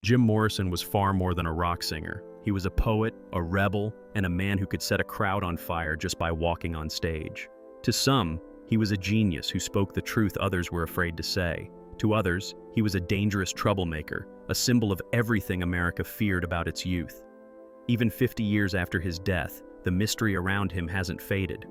Jim Morrison was far more than a rock singer. He was a poet, a rebel, and a man who could set a crowd on fire just by walking on stage. To some, he was a genius who spoke the truth others were afraid to say. To others, he was a dangerous troublemaker, a symbol of everything America feared about its youth. Even 50 years after his death, the mystery around him hasn't faded.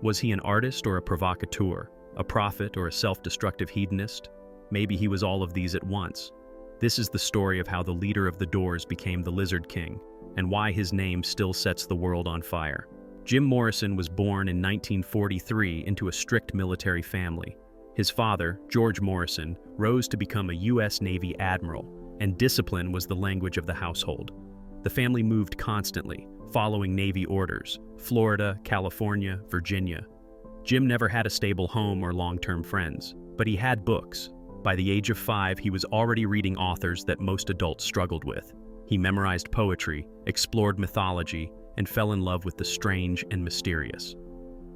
Was he an artist or a provocateur, a prophet or a self-destructive hedonist? Maybe he was all of these at once. This is the story of how the leader of the Doors became the Lizard King, and why his name still sets the world on fire. Jim Morrison was born in 1943 into a strict military family. His father, George Morrison, rose to become a U.S. Navy admiral, and discipline was the language of the household. The family moved constantly, following Navy orders: Florida, California, Virginia. Jim never had a stable home or long-term friends, but he had books. By the age of 5, he was already reading authors that most adults struggled with. He memorized poetry, explored mythology, and fell in love with the strange and mysterious.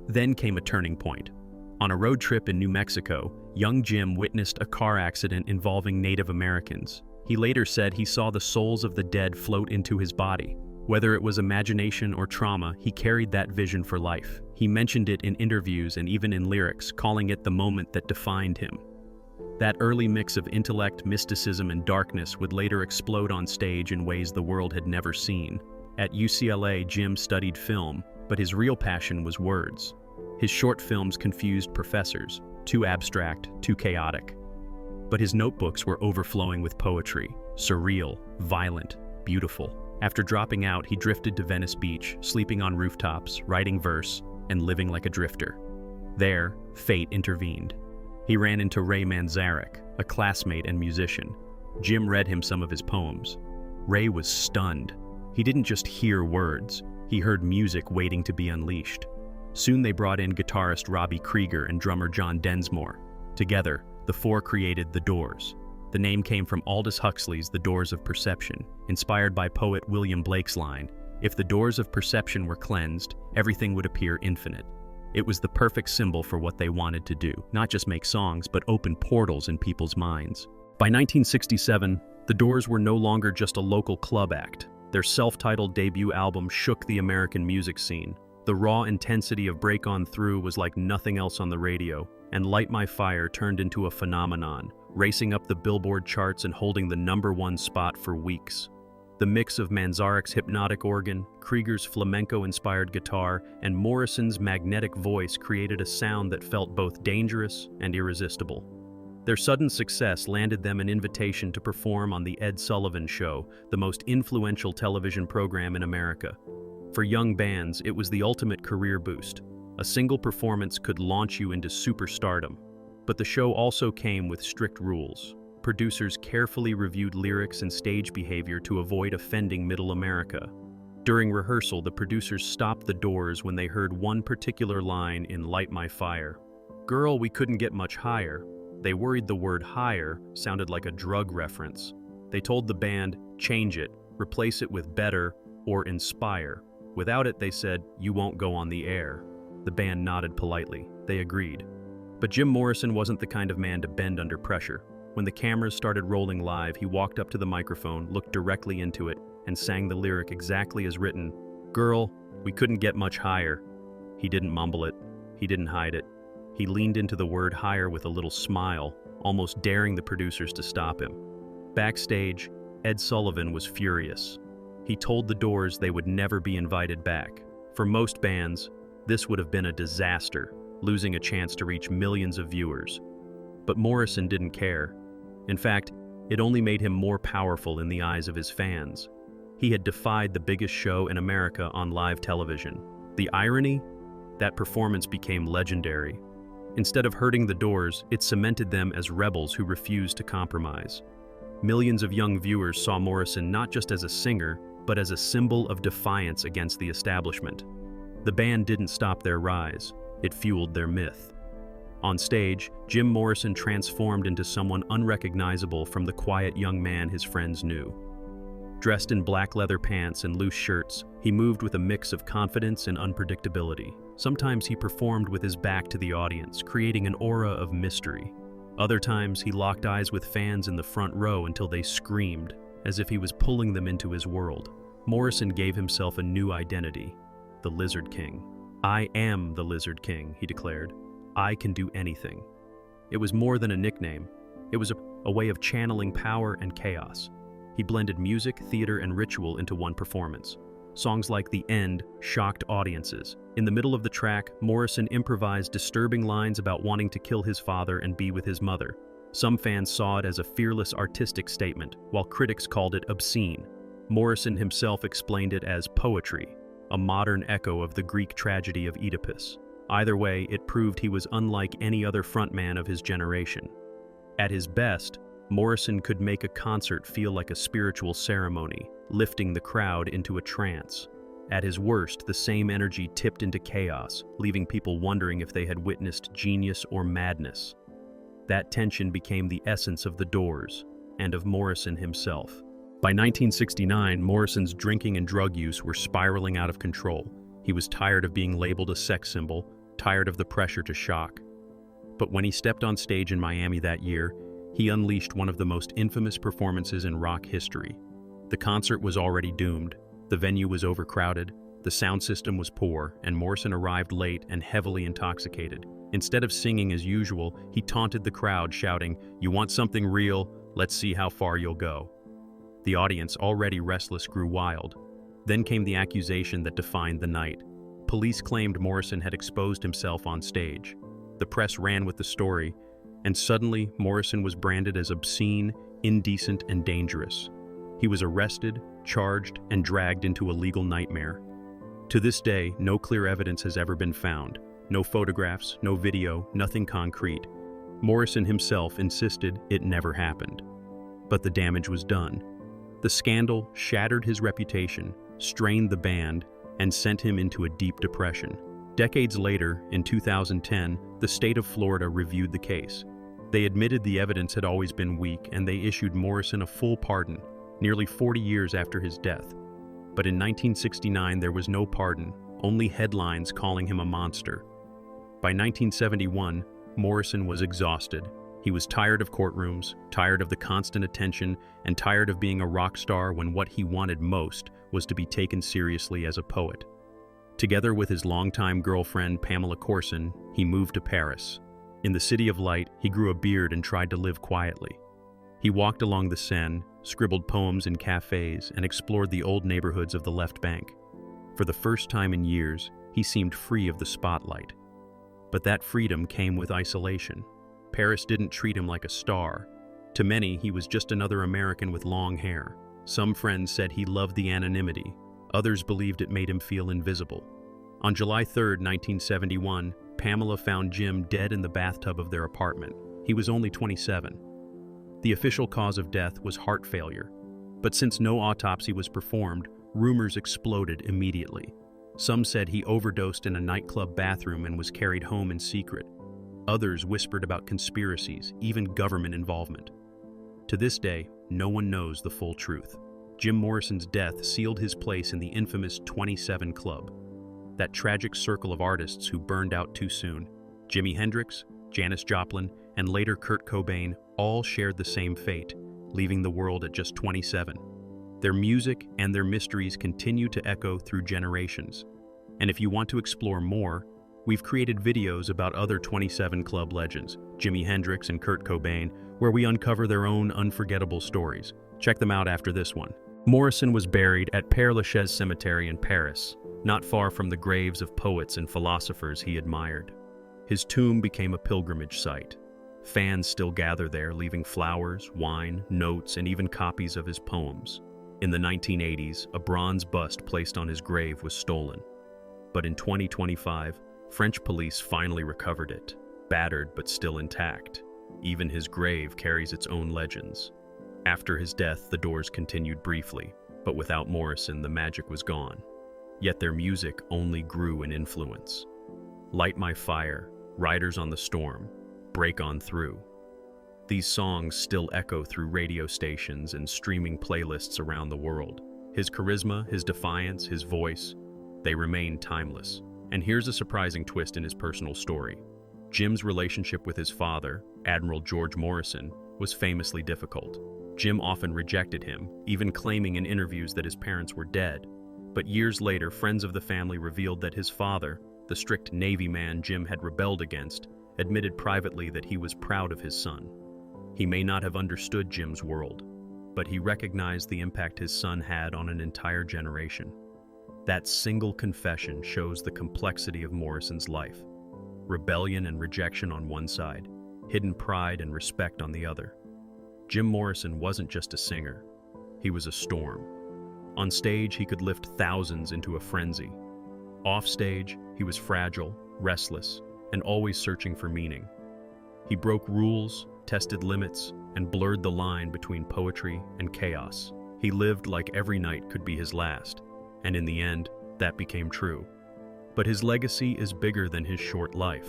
Then came a turning point. On a road trip in New Mexico, young Jim witnessed a car accident involving Native Americans. He later said he saw the souls of the dead float into his body. Whether it was imagination or trauma, he carried that vision for life. He mentioned it in interviews and even in lyrics, calling it the moment that defined him. That early mix of intellect, mysticism, and darkness would later explode on stage in ways the world had never seen. At UCLA, Jim studied film, but his real passion was words. His short films confused professors, too abstract, too chaotic. But his notebooks were overflowing with poetry, surreal, violent, beautiful. After dropping out, he drifted to Venice Beach, sleeping on rooftops, writing verse, and living like a drifter. There, fate intervened. He ran into Ray Manzarek, a classmate and musician. Jim read him some of his poems. Ray was stunned. He didn't just hear words, he heard music waiting to be unleashed. Soon they brought in guitarist Robbie Krieger and drummer John Densmore. Together, the four created The Doors. The name came from Aldous Huxley's The Doors of Perception, inspired by poet William Blake's line, "If the doors of perception were cleansed, everything would appear infinite." It was the perfect symbol for what they wanted to do, not just make songs, but open portals in people's minds. By 1967, The Doors were no longer just a local club act. Their self-titled debut album shook the American music scene. The raw intensity of Break On Through was like nothing else on the radio, and Light My Fire turned into a phenomenon, racing up the Billboard charts and holding the #1 spot for weeks. The mix of Manzarek's hypnotic organ, Krieger's flamenco-inspired guitar, and Morrison's magnetic voice created a sound that felt both dangerous and irresistible. Their sudden success landed them an invitation to perform on The Ed Sullivan Show, the most influential television program in America. For young bands, it was the ultimate career boost. A single performance could launch you into superstardom. But the show also came with strict rules. Producers carefully reviewed lyrics and stage behavior to avoid offending Middle America. During rehearsal, the producers stopped the Doors when they heard one particular line in Light My Fire. "Girl, we couldn't get much higher." They worried the word higher sounded like a drug reference. They told the band, change it, replace it with better or inspire. Without it, they said, you won't go on the air. The band nodded politely. They agreed. But Jim Morrison wasn't the kind of man to bend under pressure. When the cameras started rolling live, he walked up to the microphone, looked directly into it, and sang the lyric exactly as written. "Girl, we couldn't get much higher." He didn't mumble it. He didn't hide it. He leaned into the word higher with a little smile, almost daring the producers to stop him. Backstage, Ed Sullivan was furious. He told the Doors they would never be invited back. For most bands, this would have been a disaster, losing a chance to reach millions of viewers. But Morrison didn't care. In fact, it only made him more powerful in the eyes of his fans. He had defied the biggest show in America on live television. The irony? That performance became legendary. Instead of hurting the Doors, it cemented them as rebels who refused to compromise. Millions of young viewers saw Morrison not just as a singer, but as a symbol of defiance against the establishment. The band didn't stop their rise. It fueled their myth. On stage, Jim Morrison transformed into someone unrecognizable from the quiet young man his friends knew. Dressed in black leather pants and loose shirts, he moved with a mix of confidence and unpredictability. Sometimes he performed with his back to the audience, creating an aura of mystery. Other times, he locked eyes with fans in the front row until they screamed. as if he was pulling them into his world. Morrison gave himself a new identity, the Lizard King. "I am the Lizard King," he declared. "I can do anything." It was more than a nickname. It was a way of channeling power and chaos. He blended music, theater, and ritual into one performance. Songs like The End shocked audiences. In the middle of the track, Morrison improvised disturbing lines about wanting to kill his father and be with his mother. Some fans saw it as a fearless artistic statement, while critics called it obscene. Morrison himself explained it as poetry, a modern echo of the Greek tragedy of Oedipus. Either way, it proved he was unlike any other frontman of his generation. At his best, Morrison could make a concert feel like a spiritual ceremony, lifting the crowd into a trance. At his worst, the same energy tipped into chaos, leaving people wondering if they had witnessed genius or madness. That tension became the essence of The Doors, and of Morrison himself. By 1969, Morrison's drinking and drug use were spiraling out of control. He was tired of being labeled a sex symbol, tired of the pressure to shock. But when he stepped on stage in Miami that year, he unleashed one of the most infamous performances in rock history. The concert was already doomed. The venue was overcrowded, the sound system was poor, and Morrison arrived late and heavily intoxicated. Instead of singing as usual, he taunted the crowd, shouting, "You want something real? Let's see how far you'll go." The audience, already restless, grew wild. Then came the accusation that defined the night. Police claimed Morrison had exposed himself on stage. The press ran with the story, and suddenly Morrison was branded as obscene, indecent, and dangerous. He was arrested, charged, and dragged into a legal nightmare. To this day, no clear evidence has ever been found. No photographs, no video, nothing concrete. Morrison himself insisted it never happened. But the damage was done. The scandal shattered his reputation, strained the band, and sent him into a deep depression. Decades later, in 2010, the state of Florida reviewed the case. They admitted the evidence had always been weak, and they issued Morrison a full pardon, nearly 40 years after his death. But in 1969, there was no pardon, only headlines calling him a monster. By 1971, Morrison was exhausted. He was tired of courtrooms, tired of the constant attention, and tired of being a rock star when what he wanted most was to be taken seriously as a poet. Together with his longtime girlfriend, Pamela Corson, he moved to Paris. In the City of Light, he grew a beard and tried to live quietly. He walked along the Seine, scribbled poems in cafes, and explored the old neighborhoods of the left bank. For the first time in years, he seemed free of the spotlight. But that freedom came with isolation. Paris didn't treat him like a star. To many, he was just another American with long hair. Some friends said he loved the anonymity. Others believed it made him feel invisible. On July 3, 1971, Pamela found Jim dead in the bathtub of their apartment. He was only 27. The official cause of death was heart failure. But since no autopsy was performed, rumors exploded immediately. Some said he overdosed in a nightclub bathroom and was carried home in secret. Others whispered about conspiracies, even government involvement. To this day, no one knows the full truth. Jim Morrison's death sealed his place in the infamous 27 Club, that tragic circle of artists who burned out too soon. Jimi Hendrix, Janis Joplin, and later Kurt Cobain all shared the same fate, leaving the world at just 27. Their music and their mysteries continue to echo through generations. And if you want to explore more, we've created videos about other 27 Club legends, Jimi Hendrix and Kurt Cobain, where we uncover their own unforgettable stories. Check them out after this one. Morrison was buried at Père Lachaise Cemetery in Paris, not far from the graves of poets and philosophers he admired. His tomb became a pilgrimage site. Fans still gather there, leaving flowers, wine, notes, and even copies of his poems. In the 1980s, a bronze bust placed on his grave was stolen. But in 2025, French police finally recovered it, battered but still intact. Even his grave carries its own legends. After his death, the Doors continued briefly, but without Morrison, the magic was gone. Yet their music only grew in influence. Light My Fire, Riders on the Storm, Break On Through. These songs still echo through radio stations and streaming playlists around the world. His charisma, his defiance, his voice, they remain timeless. And here's a surprising twist in his personal story. Jim's relationship with his father, Admiral George Morrison, was famously difficult. Jim often rejected him, even claiming in interviews that his parents were dead. But years later, friends of the family revealed that his father, the strict Navy man Jim had rebelled against, admitted privately that he was proud of his son. He may not have understood Jim's world, but he recognized the impact his son had on an entire generation. That single confession shows the complexity of Morrison's life. Rebellion and rejection on one side, hidden pride and respect on the other. Jim Morrison wasn't just a singer, he was a storm. On stage, he could lift thousands into a frenzy. Off stage, he was fragile, restless, and always searching for meaning. He broke rules, tested limits, and blurred the line between poetry and chaos. He lived like every night could be his last, and in the end, that became true. But his legacy is bigger than his short life.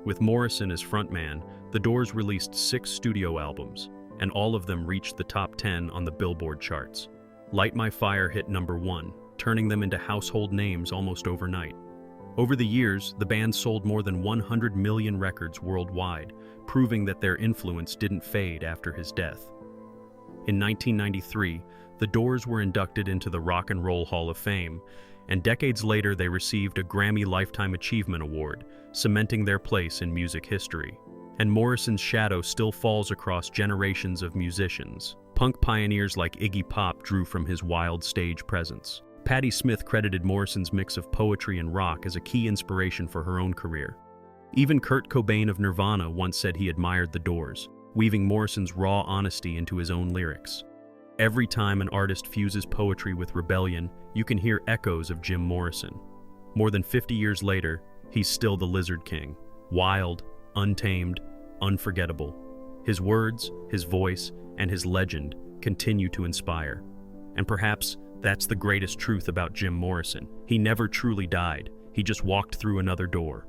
With Morrison as frontman, the Doors released 6 studio albums, and all of them reached the top 10 on the Billboard charts. Light My Fire hit #1, turning them into household names almost overnight. Over the years, the band sold more than 100 million records worldwide, proving that their influence didn't fade after his death. In 1993, the Doors were inducted into the Rock and Roll Hall of Fame, and decades later they received a Grammy Lifetime Achievement Award, cementing their place in music history. And Morrison's shadow still falls across generations of musicians. Punk pioneers like Iggy Pop drew from his wild stage presence. Patti Smith credited Morrison's mix of poetry and rock as a key inspiration for her own career. Even Kurt Cobain of Nirvana once said he admired the Doors, weaving Morrison's raw honesty into his own lyrics. Every time an artist fuses poetry with rebellion, you can hear echoes of Jim Morrison. More than 50 years later, he's still the Lizard King, wild, untamed, unforgettable. His words, his voice, and his legend continue to inspire. And perhaps that's the greatest truth about Jim Morrison. He never truly died. He just walked through another door.